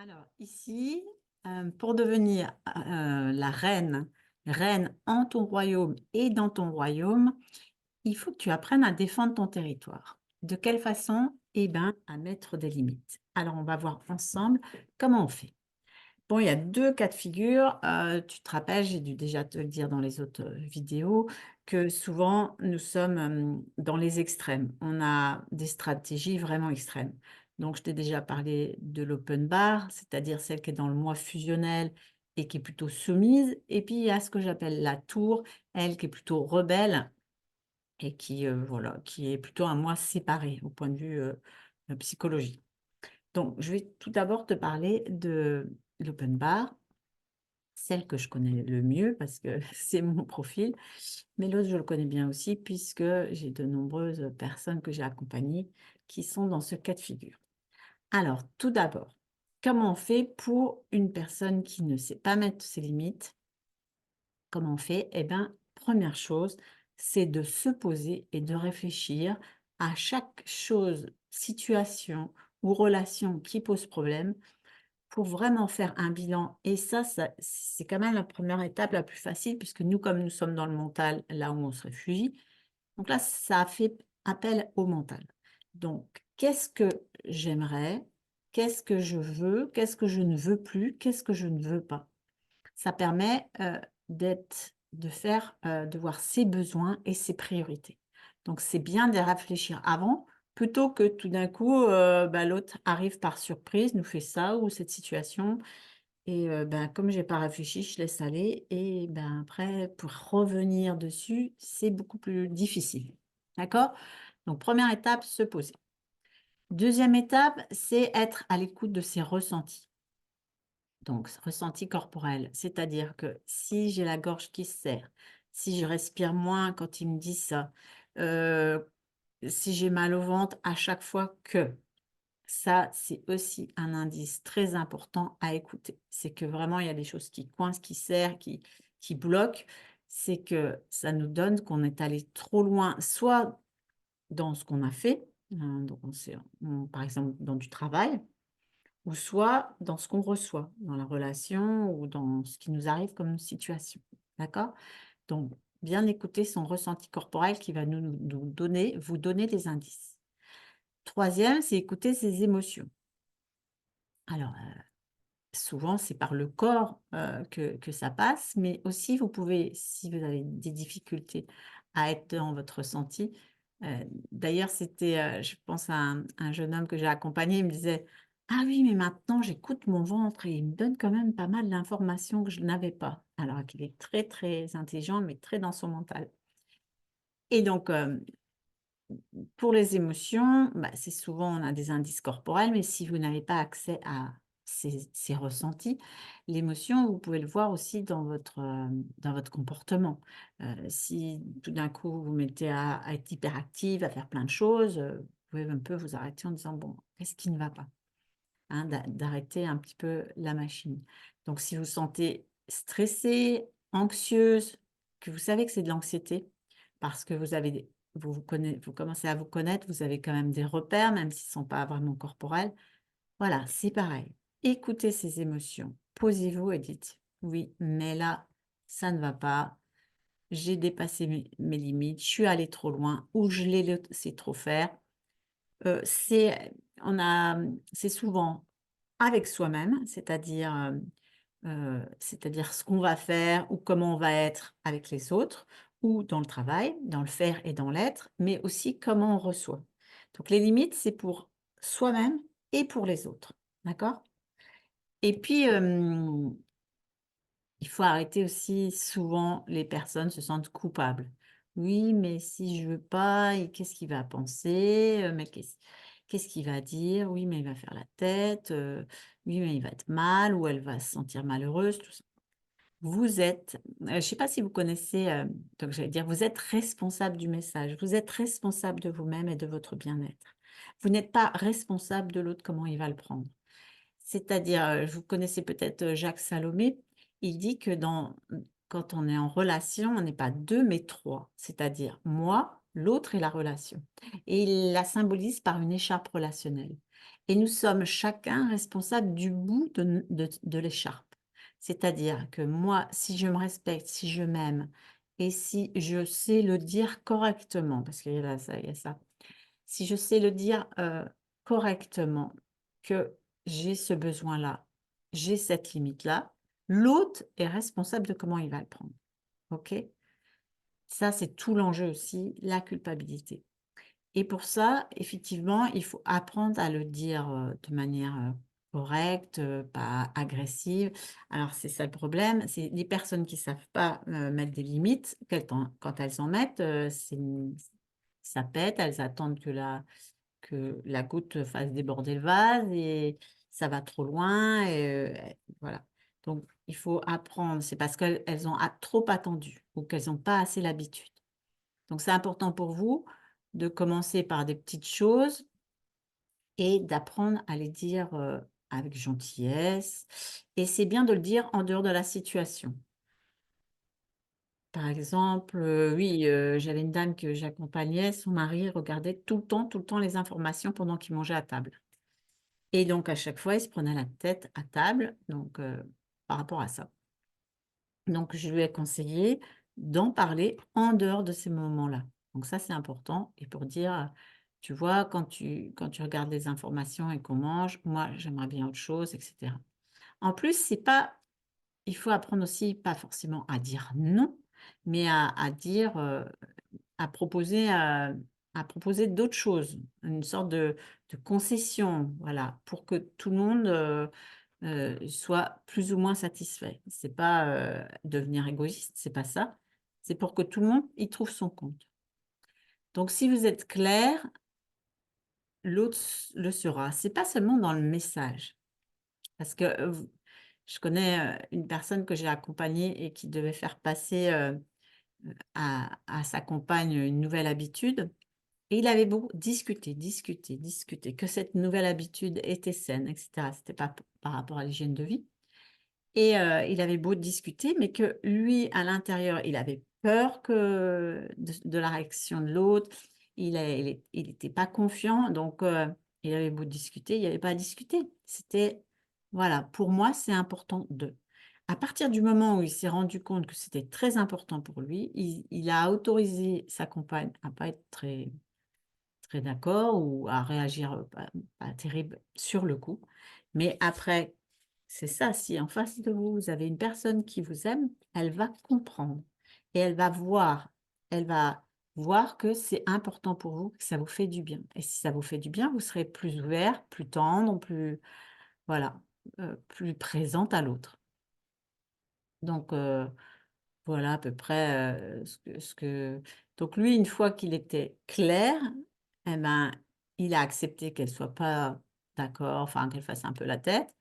Alors, ici, pour devenir la reine en ton royaume et dans ton royaume, il faut que tu apprennes à défendre ton territoire. De quelle façon? Eh bien, à mettre des limites. Alors, on va voir ensemble comment on fait. Bon, il y a deux cas de figure. Tu te rappelles, j'ai dû déjà te le dire dans les autres vidéos, que souvent, nous sommes dans les extrêmes. On a des stratégies vraiment extrêmes. Donc, je t'ai déjà parlé de l'open bar, c'est-à-dire celle qui est dans le moi fusionnel et qui est plutôt soumise. Et puis, il y a ce que j'appelle la tour, elle qui est plutôt rebelle et qui, voilà, qui est plutôt un moi séparé au point de vue psychologie. Donc, je vais tout d'abord te parler de l'open bar, celle que je connais le mieux parce que c'est mon profil, mais l'autre, je le connais bien aussi puisque j'ai de nombreuses personnes que j'ai accompagnées qui sont dans ce cas de figure. Alors, tout d'abord, comment on fait pour une personne qui ne sait pas mettre ses limites? Comment on fait? Eh bien, première chose, c'est de se poser et de réfléchir à chaque chose, situation ou relation qui pose problème pour vraiment faire un bilan. Et ça, c'est quand même la première étape la plus facile, puisque nous, comme nous sommes dans le mental, là où on se réfugie, donc là, ça a fait appel au mental. Donc, qu'est-ce que j'aimerais? Qu'est-ce que je veux? Qu'est-ce que je ne veux plus? Qu'est-ce que je ne veux pas? Ça permet de voir ses besoins et ses priorités. Donc, c'est bien de réfléchir avant, plutôt que tout d'un coup, l'autre arrive par surprise, nous fait ça ou cette situation. Et comme j'ai pas réfléchi, je laisse aller et après pour revenir dessus, c'est beaucoup plus difficile. D'accord? Donc première étape, se poser. Deuxième étape, c'est être à l'écoute de ses ressentis. Donc ressenti corporel, c'est-à-dire que si j'ai la gorge qui se serre, si je respire moins quand il me dit ça, heu, si j'ai mal au ventre à chaque fois que. Ça, c'est aussi un indice très important à écouter. C'est que vraiment, il y a des choses qui coincent, qui serrent, qui bloquent. C'est que ça nous donne qu'on est allé trop loin, soit dans ce qu'on a fait, donc par exemple dans du travail, ou soit dans ce qu'on reçoit, dans la relation ou dans ce qui nous arrive comme situation. D'accord? Donc, bien écouter son ressenti corporel qui va vous donner des indices. Troisième, c'est écouter ses émotions. Alors, souvent, c'est par le corps, que ça passe, mais aussi vous pouvez, si vous avez des difficultés à être dans votre ressenti, d'ailleurs, c'était, je pense à un jeune homme que j'ai accompagné, il me disait: «Ah oui, mais maintenant j'écoute mon ventre et il me donne quand même pas mal d'informations que je n'avais pas». Alors qu'il est très, très intelligent, mais très dans son mental. Et donc, pour les émotions, c'est souvent on a des indices corporels, mais si vous n'avez pas accès à ces ressentis, l'émotion, vous pouvez le voir aussi dans votre comportement. Si tout d'un coup vous mettez à être hyperactive, à faire plein de choses, vous pouvez un peu vous arrêter en disant: «Bon, qu'est-ce qui ne va pas?» Hein, d'arrêter un petit peu la machine. Donc si vous sentez stressée, anxieuse, que vous savez que c'est de l'anxiété, parce que vous commencez à vous connaître, vous avez quand même des repères, même s'ils ne sont pas vraiment corporels. Voilà, c'est pareil. Écoutez ces émotions, posez-vous et dites: «Oui, mais là, ça ne va pas, j'ai dépassé mes limites, je suis allée trop loin ou je l'ai laissé trop faire». C'est souvent avec soi-même, c'est-à-dire ce qu'on va faire ou comment on va être avec les autres ou dans le travail, dans le faire et dans l'être, mais aussi comment on reçoit. Donc les limites, c'est pour soi-même et pour les autres, d'accord? Et puis, il faut arrêter aussi, souvent les personnes se sentent coupables. «Oui, mais si je veux pas, et qu'est-ce qu'il va penser? Mais qu'est-ce qu'il va dire? Oui, mais il va faire la tête, oui, mais il va être mal ou elle va se sentir malheureuse», tout ça. Vous êtes, je ne sais pas si vous connaissez, donc j'allais dire, vous êtes responsable du message. Vous êtes responsable de vous-même et de votre bien-être. Vous n'êtes pas responsable de l'autre, comment il va le prendre. C'est-à-dire, vous connaissez peut-être, Jacques Salomé. Il dit que quand on est en relation, on n'est pas 2 mais 3. C'est-à-dire moi, l'autre et la relation. Et il la symbolise par une écharpe relationnelle. Et nous sommes chacun responsable du bout de l'écharpe. C'est-à-dire que moi, si je me respecte, si je m'aime, et si je sais le dire correctement, parce qu'il y a ça, il y a ça. Si je sais le dire correctement, que j'ai ce besoin-là, j'ai cette limite-là, l'autre est responsable de comment il va le prendre. OK? Ça, c'est tout l'enjeu aussi, la culpabilité. Et pour ça, effectivement, il faut apprendre à le dire, de manière, correcte, pas agressive. Alors c'est ça le problème, c'est les personnes qui savent pas, mettre des limites, quand elles en mettent, ça pète, elles attendent que la goutte fasse déborder le vase et ça va trop loin et voilà. Donc il faut apprendre, c'est parce qu'elles ont trop attendu ou qu'elles ont pas assez l'habitude. Donc c'est important pour vous de commencer par des petites choses et d'apprendre à les dire, avec gentillesse et c'est bien de le dire en dehors de la situation. Par exemple, oui, j'avais une dame que j'accompagnais, son mari regardait tout le temps les informations pendant qu'il mangeait à table et donc à chaque fois, il se prenait la tête à table, donc par rapport à ça. Donc je lui ai conseillé d'en parler en dehors de ces moments-là. Donc ça, c'est important et pour dire, tu vois, quand tu regardes les informations et qu'on mange, moi, j'aimerais bien autre chose et cetera. En plus, c'est pas il faut apprendre aussi, pas forcément à dire non, mais à dire, à proposer d'autres choses, une sorte de concession, voilà, pour que tout le monde, soit plus ou moins satisfait. C'est pas, devenir égoïste, c'est pas ça. C'est pour que tout le monde y trouve son compte. Donc si vous êtes clair, l'autre le sera. C'est pas seulement dans le message, parce que, je connais, une personne que j'ai accompagnée et qui devait faire passer, à sa compagne une nouvelle habitude et il avait beau discuter, discuter, discuter, que cette nouvelle habitude était saine et cetera. C'était pas par rapport à l'hygiène de vie. Et il avait beau discuter, mais que lui, à l'intérieur, il avait peur que de la réaction de l'autre. Il était pas confiant, donc il avait beau discuter, il n'y avait pas à discuter. C'était voilà, pour moi, c'est important de. À partir du moment où il s'est rendu compte que c'était très important pour lui, il a autorisé sa compagne à pas être très d'accord ou à réagir, pas terrible sur le coup. Mais après, c'est ça, si en face de vous, vous avez une personne qui vous aime, elle va comprendre et elle va voir que c'est important pour vous, que ça vous fait du bien et si ça vous fait du bien, vous serez plus ouvert, plus tendre, plus voilà, plus présente à l'autre. Donc voilà à peu près, ce que donc lui, une fois qu'il était clair, et ben, il a accepté qu'elle soit pas d'accord, enfin qu'elle fasse un peu la tête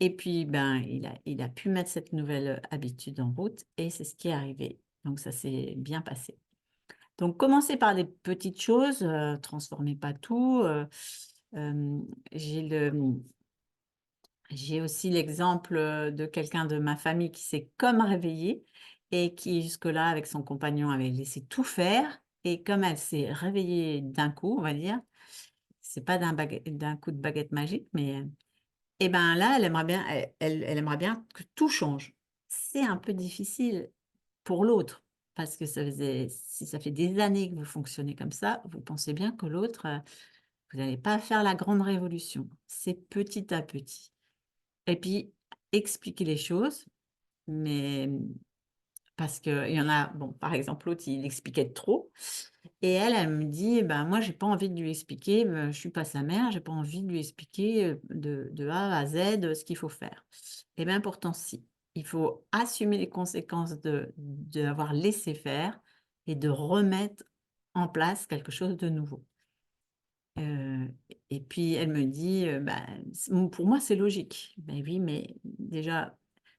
et puis, ben, il a pu mettre cette nouvelle, habitude en route et c'est ce qui est arrivé. Donc ça s'est bien passé. Donc commencez par des petites choses, transformez pas tout, j'ai j'ai aussi l'exemple, de quelqu'un de ma famille qui s'est comme réveillée et qui jusque-là, avec son compagnon, avait laissé tout faire et comme elle s'est réveillée d'un coup, on va dire, c'est pas d'un coup de baguette magique, mais et ben, là, elle aimerait bien que tout change. C'est un peu difficile pour l'autre parce que si ça fait des années que vous fonctionnez comme ça, vous pensez bien que l'autre, vous n'allez pas faire la grande révolution. C'est petit à petit. Et puis, expliquer les choses, mais parce qu'il y en a bon, par exemple, l'autre, il expliquait trop et elle me dit: «Ben, moi, j'ai pas envie de lui expliquer, je suis pas sa mère, j'ai pas envie de lui expliquer, de A à Z, ce qu'il faut faire». Et bien pourtant si. Il faut assumer les conséquences d'avoir laissé faire et de remettre en place quelque chose de nouveau. Heu et puis elle me dit, bah, pour moi, c'est logique». Ben oui, mais déjà,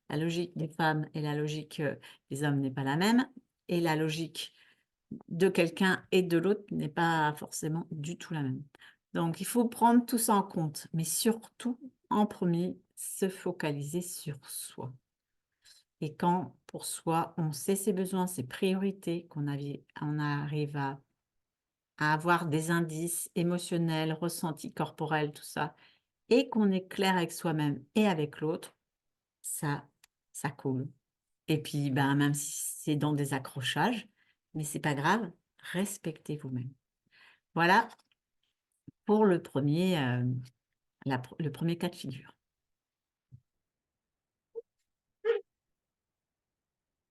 la logique des femmes et la logique, des hommes n'est pas la même et la logique de quelqu'un et de l'autre n'est pas forcément du tout la même. Donc il faut prendre tout ça en compte, mais surtout, en premier se focaliser sur soi et quand, pour soi, on sait ses besoins, ses priorités, on arrive à à avoir des indices émotionnels, ressentis, corporels, tout ça, et qu'on est clair avec soi-même et avec l'autre, ça ça coule. Et puis, ben, même si c'est dans des accrochages, mais c'est pas grave, respectez vous-même. Voilà pour le premier, le premier cas de figure.